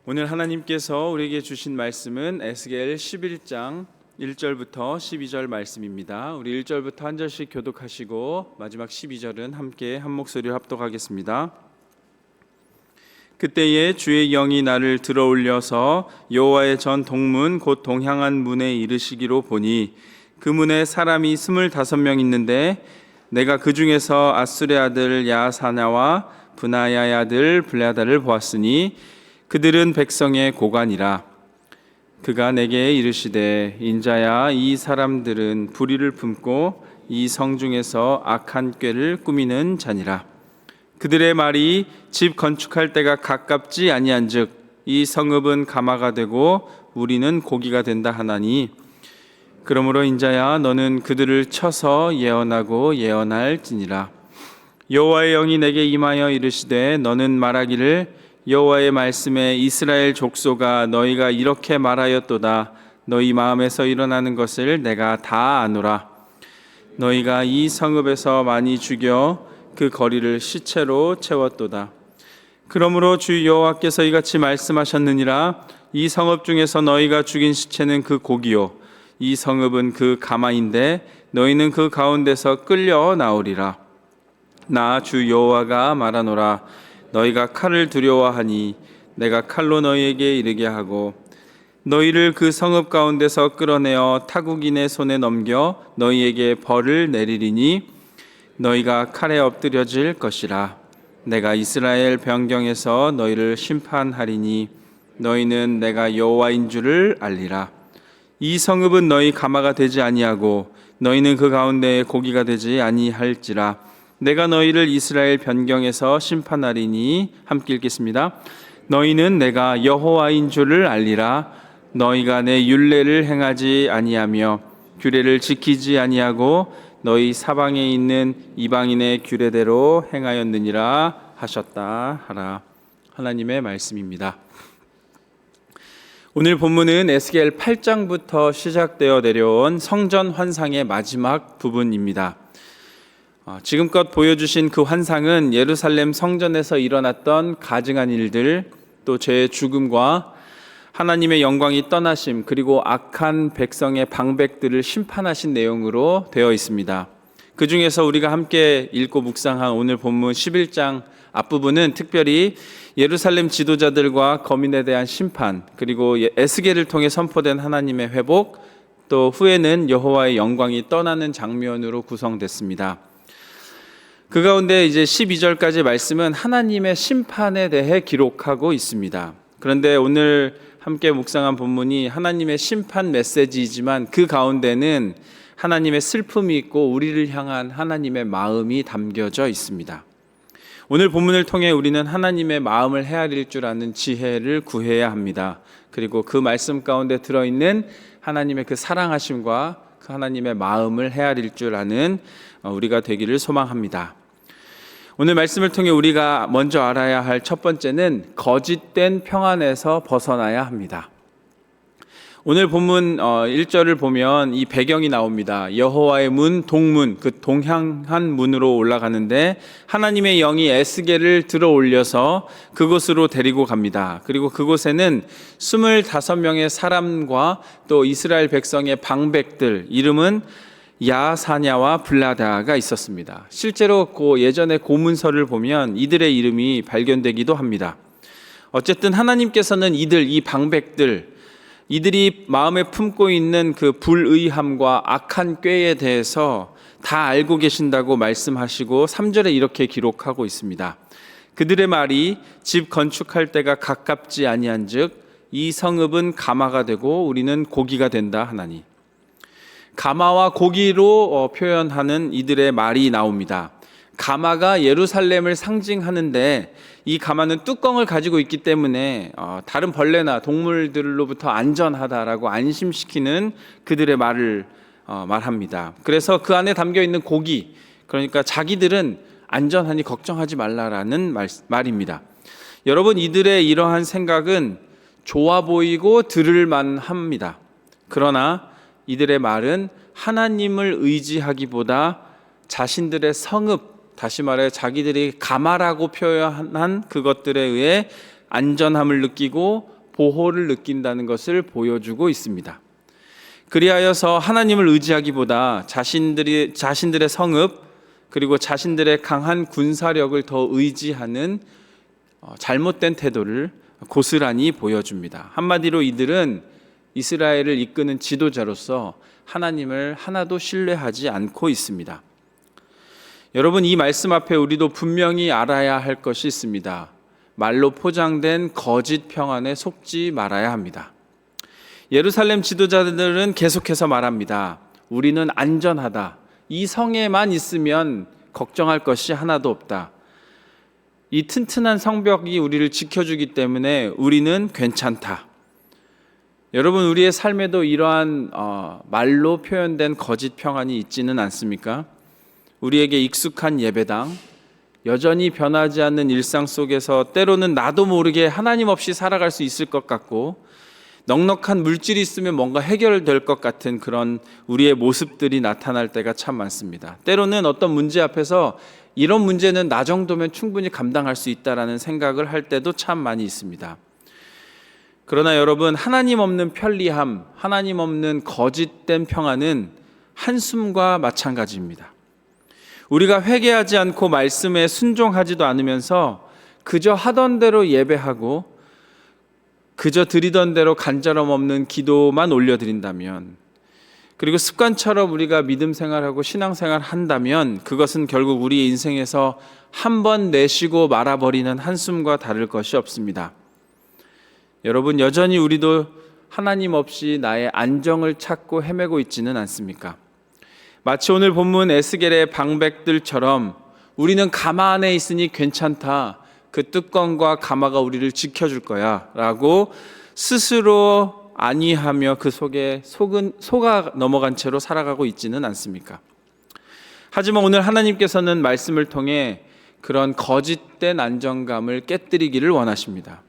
오늘 하나님께서 우리에게 주신 말씀은 에스겔 11장 1절부터 12절 말씀입니다. 우리 1절부터 한 절씩 교독하시고 마지막 12절은 함께 한 목소리로 합독하겠습니다. 그때에 주의 영이 나를 들어올려서 여호와의 전 동문 곧 동향한 문에 이르시기로 보니 그 문에 사람이 25명 있는데 내가 그 중에서 아술의 아들 야사냐와 브나야의 아들 블레아다를 보았으니 그들은 백성의 고관이라. 그가 내게 이르시되 인자야, 이 사람들은 불의를 품고 이 성 중에서 악한 꾀를 꾸미는 자니라. 그들의 말이 집 건축할 때가 가깝지 아니한즉 이 성읍은 가마가 되고 우리는 고기가 된다 하나니, 그러므로 인자야, 너는 그들을 쳐서 예언하고 예언할지니라. 여호와의 영이 내게 임하여 이르시되 너는 말하기를 여호와의 말씀에 이스라엘 족속아, 너희가 이렇게 말하였도다. 너희 마음에서 일어나는 것을 내가 다 아노라. 너희가 이 성읍에서 많이 죽여 그 거리를 시체로 채웠도다. 그러므로 주 여호와께서 이같이 말씀하셨느니라. 이 성읍 중에서 너희가 죽인 시체는 그 고기요, 이 성읍은 그 가마인데 너희는 그 가운데서 끌려 나오리라. 나 주 여호와가 말하노라. 너희가 칼을 두려워하니 내가 칼로 너희에게 이르게 하고 너희를 그 성읍 가운데서 끌어내어 타국인의 손에 넘겨 너희에게 벌을 내리리니 너희가 칼에 엎드려질 것이라. 내가 이스라엘 변경에서 너희를 심판하리니 너희는 내가 여호와인 줄을 알리라. 이 성읍은 너희 가마가 되지 아니하고 너희는 그 가운데에 고기가 되지 아니할지라. 내가 너희를 이스라엘 변경에서 심판하리니, 함께 읽겠습니다. 너희는 내가 여호와인 줄을 알리라. 너희가 내 율례를 행하지 아니하며 규례를 지키지 아니하고 너희 사방에 있는 이방인의 규례대로 행하였느니라 하셨다 하라. 하나님의 말씀입니다. 오늘 본문은 에스겔 8장부터 시작되어 내려온 성전 환상의 마지막 부분입니다. 지금껏 보여주신 그 환상은 예루살렘 성전에서 일어났던 가증한 일들, 또 죄의 죽음과 하나님의 영광이 떠나심, 그리고 악한 백성의 방백들을 심판하신 내용으로 되어 있습니다. 그 중에서 우리가 함께 읽고 묵상한 오늘 본문 11장 앞부분은 특별히 예루살렘 지도자들과 거민에 대한 심판, 그리고 에스겔을 통해 선포된 하나님의 회복, 또 후에는 여호와의 영광이 떠나는 장면으로 구성됐습니다. 그 가운데 이제 12절까지 말씀은 하나님의 심판에 대해 기록하고 있습니다. 그런데 오늘 함께 묵상한 본문이 하나님의 심판 메시지이지만 그 가운데는 하나님의 슬픔이 있고 우리를 향한 하나님의 마음이 담겨져 있습니다. 오늘 본문을 통해 우리는 하나님의 마음을 헤아릴 줄 아는 지혜를 구해야 합니다. 그리고 그 말씀 가운데 들어있는 하나님의 그 사랑하심과 그 하나님의 마음을 헤아릴 줄 아는 우리가 되기를 소망합니다. 오늘 말씀을 통해 우리가 먼저 알아야 할 첫 번째는 거짓된 평안에서 벗어나야 합니다. 오늘 본문 1절을 보면 이 배경이 나옵니다. 여호와의 문, 동문, 그 동향한 문으로 올라가는데 하나님의 영이 에스겔을 들어 올려서 그곳으로 데리고 갑니다. 그리고 그곳에는 25명의 사람과 또 이스라엘 백성의 방백들, 이름은 야사냐와 블라다가 있었습니다. 실제로 그 예전의 고문서를 보면 이들의 이름이 발견되기도 합니다. 어쨌든 하나님께서는 이 방백들, 이들이 마음에 품고 있는 그 불의함과 악한 꾀에 대해서 다 알고 계신다고 말씀하시고 3절에 이렇게 기록하고 있습니다. 그들의 말이 집 건축할 때가 가깝지 아니한즉 이 성읍은 가마가 되고 우리는 고기가 된다 하나니. 가마와 고기로 표현하는 이들의 말이 나옵니다. 가마가 예루살렘을 상징하는데 이 가마는 뚜껑을 가지고 있기 때문에 다른 벌레나 동물들로부터 안전하다라고 안심시키는 그들의 말을 말합니다. 그래서 그 안에 담겨있는 고기, 그러니까 자기들은 안전하니 걱정하지 말라라는 말입니다. 여러분, 이들의 이러한 생각은 좋아 보이고 들을만 합니다. 그러나 이들의 말은 하나님을 의지하기보다 자신들의 성읍, 다시 말해 자기들이 가마라고 표현한 그것들에 의해 안전함을 느끼고 보호를 느낀다는 것을 보여주고 있습니다. 그리하여서 하나님을 의지하기보다 자신들의 성읍 그리고 자신들의 강한 군사력을 더 의지하는 잘못된 태도를 고스란히 보여줍니다. 한마디로 이들은 이스라엘을 이끄는 지도자로서 하나님을 하나도 신뢰하지 않고 있습니다. 여러분, 이 말씀 앞에 우리도 분명히 알아야 할 것이 있습니다. 말로 포장된 거짓 평안에 속지 말아야 합니다. 예루살렘 지도자들은 계속해서 말합니다. 우리는 안전하다. 이 성에만 있으면 걱정할 것이 하나도 없다. 이 튼튼한 성벽이 우리를 지켜주기 때문에 우리는 괜찮다. 여러분, 우리의 삶에도 이러한 말로 표현된 거짓 평안이 있지는 않습니까? 우리에게 익숙한 예배당, 여전히 변하지 않는 일상 속에서 때로는 나도 모르게 하나님 없이 살아갈 수 있을 것 같고 넉넉한 물질이 있으면 뭔가 해결될 것 같은 그런 우리의 모습들이 나타날 때가 참 많습니다. 때로는 어떤 문제 앞에서 이런 문제는 나 정도면 충분히 감당할 수 있다라는 생각을 할 때도 참 많이 있습니다. 그러나 여러분, 하나님 없는 편리함, 하나님 없는 거짓된 평안은 한숨과 마찬가지입니다. 우리가 회개하지 않고 말씀에 순종하지도 않으면서 그저 하던 대로 예배하고 그저 드리던 대로 간절함 없는 기도만 올려드린다면, 그리고 습관처럼 우리가 믿음 생활하고 신앙 생활 한다면 그것은 결국 우리의 인생에서 한 번 내쉬고 말아버리는 한숨과 다를 것이 없습니다. 여러분, 여전히 우리도 하나님 없이 나의 안정을 찾고 헤매고 있지는 않습니까? 마치 오늘 본문 에스겔의 방백들처럼 우리는 가마 안에 있으니 괜찮다. 그 뚜껑과 가마가 우리를 지켜줄 거야 라고 스스로 안위하며 그 속에 속아 넘어간 채로 살아가고 있지는 않습니까? 하지만 오늘 하나님께서는 말씀을 통해 그런 거짓된 안정감을 깨뜨리기를 원하십니다.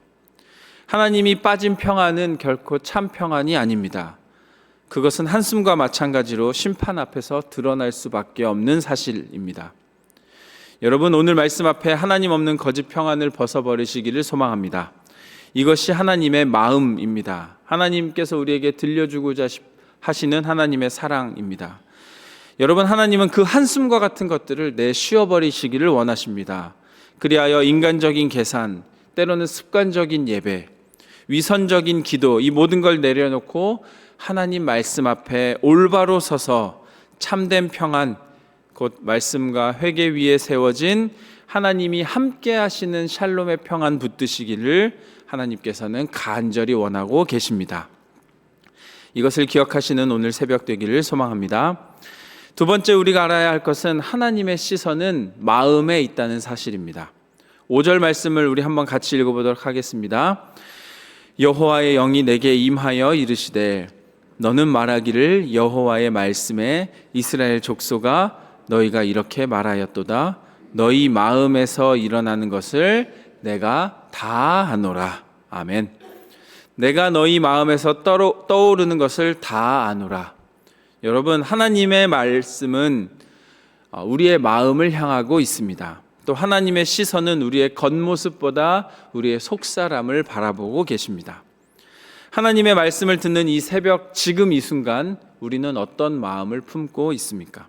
하나님이 빠진 평안은 결코 참 평안이 아닙니다. 그것은 한숨과 마찬가지로 심판 앞에서 드러날 수밖에 없는 사실입니다. 여러분, 오늘 말씀 앞에 하나님 없는 거짓 평안을 벗어버리시기를 소망합니다. 이것이 하나님의 마음입니다. 하나님께서 우리에게 들려주고자 하시는 하나님의 사랑입니다. 여러분, 하나님은 그 한숨과 같은 것들을 내쉬어버리시기를 원하십니다. 그리하여 인간적인 계산, 때로는 습관적인 예배, 위선적인 기도, 이 모든 걸 내려놓고 하나님 말씀 앞에 올바로 서서 참된 평안, 곧 말씀과 회개 위에 세워진 하나님이 함께 하시는 샬롬의 평안 붙드시기를 하나님께서는 간절히 원하고 계십니다. 이것을 기억하시는 오늘 새벽 되기를 소망합니다. 두 번째, 우리가 알아야 할 것은 하나님의 시선은 마음에 있다는 사실입니다. 5절 말씀을 우리 한번 같이 읽어보도록 하겠습니다. 여호와의 영이 내게 임하여 이르시되 너는 말하기를 여호와의 말씀에 이스라엘 족속아 너희가 이렇게 말하였도다. 너희 마음에서 일어나는 것을 내가 다 아노라. 아멘. 내가 너희 마음에서 떠오르는 것을 다 아노라. 여러분, 하나님의 말씀은 우리의 마음을 향하고 있습니다. 또 하나님의 시선은 우리의 겉모습보다 우리의 속사람을 바라보고 계십니다. 하나님의 말씀을 듣는 이 새벽, 지금 이 순간 우리는 어떤 마음을 품고 있습니까?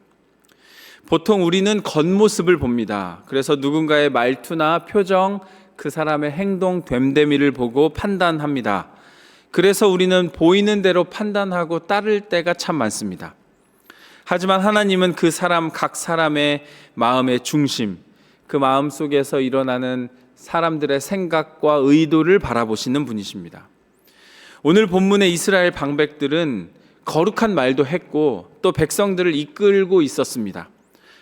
보통 우리는 겉모습을 봅니다. 그래서 누군가의 말투나 표정, 그 사람의 행동, 됨됨이를 보고 판단합니다. 그래서 우리는 보이는 대로 판단하고 따를 때가 참 많습니다. 하지만 하나님은 그 사람, 각 사람의 마음의 중심, 그 마음 속에서 일어나는 사람들의 생각과 의도를 바라보시는 분이십니다. 오늘 본문의 이스라엘 방백들은 거룩한 말도 했고 또 백성들을 이끌고 있었습니다.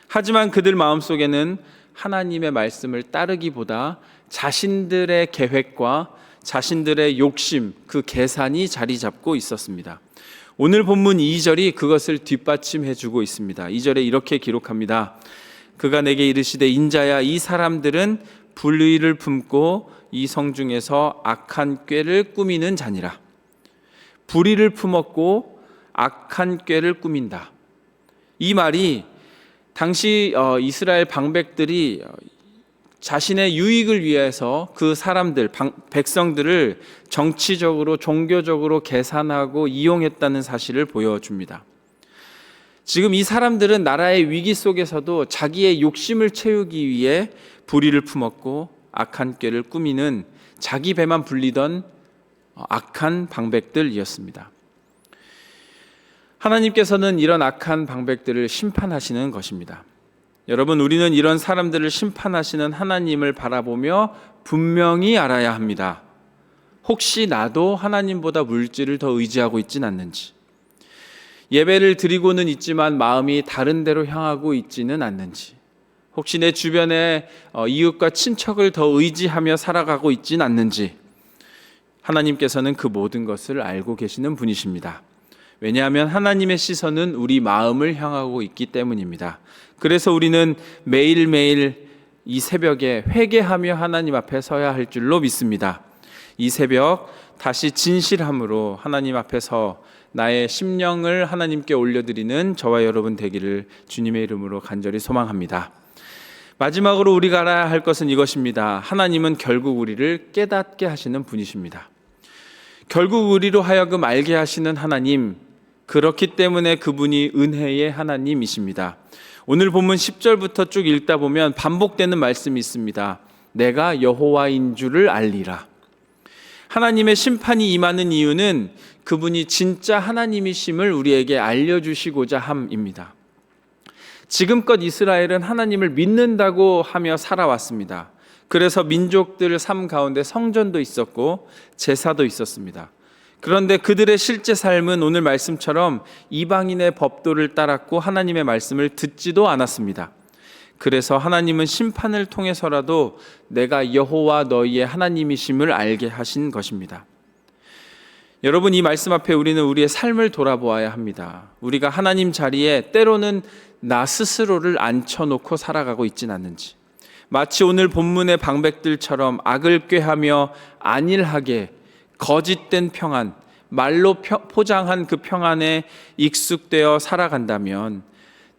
하지만 그들 마음속에는 하나님의 말씀을 따르기보다 자신들의 계획과 자신들의 욕심, 그 계산이 자리 잡고 있었습니다. 오늘 본문 2절이 그것을 뒷받침해 주고 있습니다. 2절에 이렇게 기록합니다. 그가 내게 이르시되 인자야, 이 사람들은 불의를 품고 이 성중에서 악한 꾀를 꾸미는 자니라. 불의를 품었고 악한 꾀를 꾸민다. 이 말이 당시 이스라엘 방백들이 자신의 유익을 위해서 그 사람들, 백성들을 정치적으로, 종교적으로 계산하고 이용했다는 사실을 보여줍니다. 지금 이 사람들은 나라의 위기 속에서도 자기의 욕심을 채우기 위해 불의를 품었고 악한 꾀를 꾸미는 자기 배만 불리던 악한 방백들이었습니다. 하나님께서는 이런 악한 방백들을 심판하시는 것입니다. 여러분, 우리는 이런 사람들을 심판하시는 하나님을 바라보며 분명히 알아야 합니다. 혹시 나도 하나님보다 물질을 더 의지하고 있진 않는지, 예배를 드리고는 있지만 마음이 다른 데로 향하고 있지는 않는지, 혹시 내 주변에 이웃과 친척을 더 의지하며 살아가고 있진 않는지, 하나님께서는 그 모든 것을 알고 계시는 분이십니다. 왜냐하면 하나님의 시선은 우리 마음을 향하고 있기 때문입니다. 그래서 우리는 매일매일 이 새벽에 회개하며 하나님 앞에 서야 할 줄로 믿습니다. 이 새벽 다시 진실함으로 하나님 앞에서 나의 심령을 하나님께 올려드리는 저와 여러분 되기를 주님의 이름으로 간절히 소망합니다. 마지막으로 우리가 알아야 할 것은 이것입니다. 하나님은 결국 우리를 깨닫게 하시는 분이십니다. 결국 우리로 하여금 알게 하시는 하나님, 그렇기 때문에 그분이 은혜의 하나님이십니다. 오늘 본문 10절부터 쭉 읽다 보면 반복되는 말씀이 있습니다. 내가 여호와인 줄을 알리라. 하나님의 심판이 임하는 이유는 그분이 진짜 하나님이심을 우리에게 알려주시고자 함입니다. 지금껏 이스라엘은 하나님을 믿는다고 하며 살아왔습니다. 그래서 민족들 삶 가운데 성전도 있었고 제사도 있었습니다. 그런데 그들의 실제 삶은 오늘 말씀처럼 이방인의 법도를 따랐고 하나님의 말씀을 듣지도 않았습니다. 그래서 하나님은 심판을 통해서라도 내가 여호와 너희의 하나님이심을 알게 하신 것입니다. 여러분, 이 말씀 앞에 우리는 우리의 삶을 돌아보아야 합니다. 우리가 하나님 자리에 때로는 나 스스로를 앉혀놓고 살아가고 있진 않는지, 마치 오늘 본문의 방백들처럼 악을 꾀하며 안일하게 거짓된 평안, 말로 포장한 그 평안에 익숙되어 살아간다면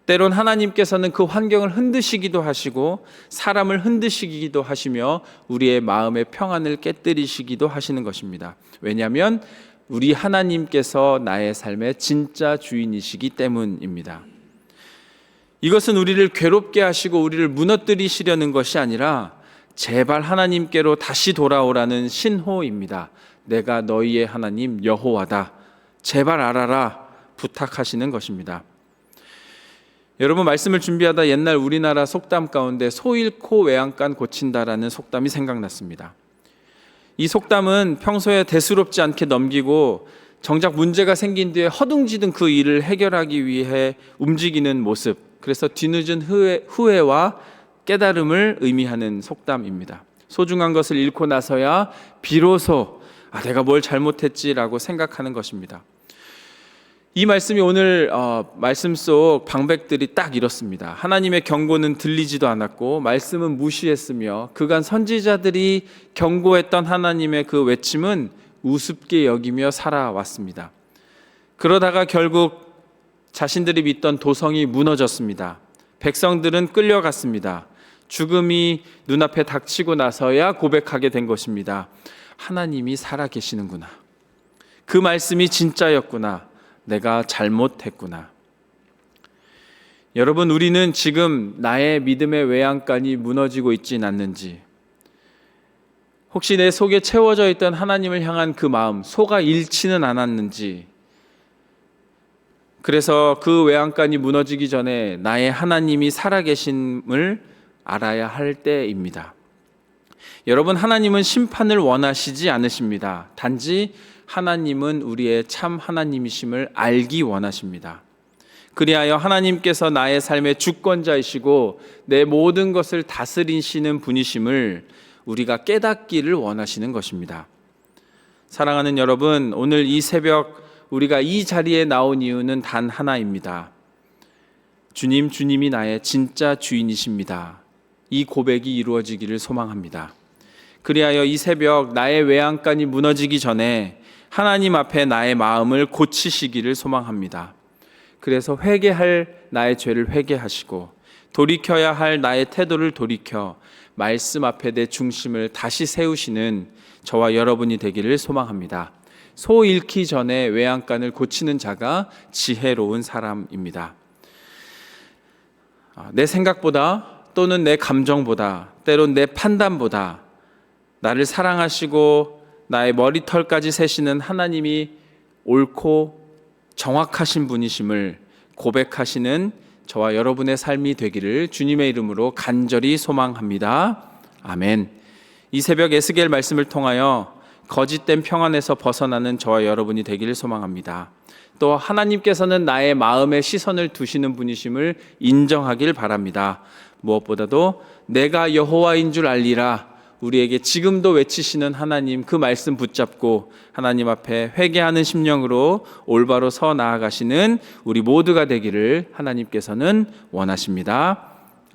때론 하나님께서는 그 환경을 흔드시기도 하시고 사람을 흔드시기도 하시며 우리의 마음의 평안을 깨뜨리시기도 하시는 것입니다. 왜냐하면 우리 하나님께서 나의 삶의 진짜 주인이시기 때문입니다. 이것은 우리를 괴롭게 하시고 우리를 무너뜨리시려는 것이 아니라 제발 하나님께로 다시 돌아오라는 신호입니다. 내가 너희의 하나님 여호와다. 제발 알아라. 부탁하시는 것입니다. 여러분, 말씀을 준비하다 옛날 우리나라 속담 가운데 소 잃고 외양간 고친다라는 속담이 생각났습니다. 이 속담은 평소에 대수롭지 않게 넘기고 정작 문제가 생긴 뒤에 허둥지둥 그 일을 해결하기 위해 움직이는 모습, 그래서 뒤늦은 후회와 깨달음을 의미하는 속담입니다. 소중한 것을 잃고 나서야 비로소 내가 뭘 잘못했지라고 생각하는 것입니다. 이 말씀이 오늘 말씀 속 방백들이 딱 이렇습니다. 하나님의 경고는 들리지도 않았고 말씀은 무시했으며 그간 선지자들이 경고했던 하나님의 그 외침은 우습게 여기며 살아왔습니다. 그러다가 결국 자신들이 믿던 도성이 무너졌습니다. 백성들은 끌려갔습니다. 죽음이 눈앞에 닥치고 나서야 고백하게 된 것입니다. 하나님이 살아계시는구나. 그 말씀이 진짜였구나. 내가 잘못했구나. 여러분, 우리는 지금 나의 믿음의 외양간이 무너지고 있진 않는지, 혹시 내 속에 채워져 있던 하나님을 향한 그 마음, 소가 잃지는 않았는지, 그래서 그 외양간이 무너지기 전에 나의 하나님이 살아계심을 알아야 할 때입니다. 여러분, 하나님은 심판을 원하시지 않으십니다. 단지 하나님은 우리의 참 하나님이심을 알기 원하십니다. 그리하여 하나님께서 나의 삶의 주권자이시고 내 모든 것을 다스리시는 분이심을 우리가 깨닫기를 원하시는 것입니다. 사랑하는 여러분, 오늘 이 새벽 우리가 이 자리에 나온 이유는 단 하나입니다. 주님이 나의 진짜 주인이십니다. 이 고백이 이루어지기를 소망합니다. 그리하여 이 새벽 나의 외양간이 무너지기 전에 하나님 앞에 나의 마음을 고치시기를 소망합니다. 그래서 회개할 나의 죄를 회개하시고 돌이켜야 할 나의 태도를 돌이켜 말씀 앞에 내 중심을 다시 세우시는 저와 여러분이 되기를 소망합니다. 소 잃기 전에 외양간을 고치는 자가 지혜로운 사람입니다. 내 생각보다 또는 내 감정보다 때론 내 판단보다 나를 사랑하시고 나의 머리털까지 세시는 하나님이 옳고 정확하신 분이심을 고백하시는 저와 여러분의 삶이 되기를 주님의 이름으로 간절히 소망합니다. 아멘. 이 새벽 에스겔 말씀을 통하여 거짓된 평안에서 벗어나는 저와 여러분이 되기를 소망합니다. 또 하나님께서는 나의 마음에 시선을 두시는 분이심을 인정하길 바랍니다. 무엇보다도 내가 여호와인 줄 알리라, 우리에게 지금도 외치시는 하나님, 그 말씀 붙잡고 하나님 앞에 회개하는 심령으로 올바로 서 나아가시는 우리 모두가 되기를 하나님께서는 원하십니다.